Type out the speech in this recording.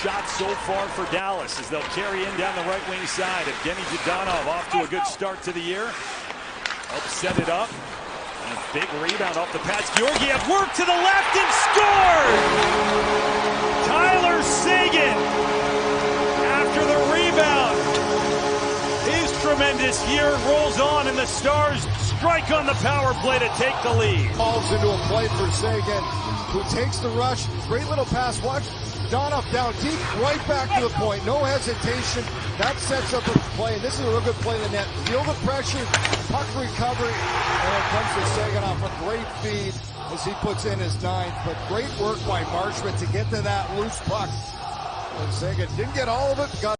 shots so far for Dallas as they'll carry in down the right wing side. Evgeny Zhdanov off to a good start to the year. Helps set it up. And a big rebound off the pass. Georgiev worked to the left and scored! Tyler Seguin, after the rebound, his tremendous year rolls on, and the Stars strike on the power play to take the lead. Falls into a play for Seguin, who takes the rush. Great little pass. Watch Donoff down deep, right back to the point. No hesitation. That sets up a play. This is a real good play in the net. Feel the pressure, puck recovery, and it comes to Seguin off a great feed as he puts in his ninth. But great work by Marchment to get to that loose puck. And Seguin didn't get all of it, got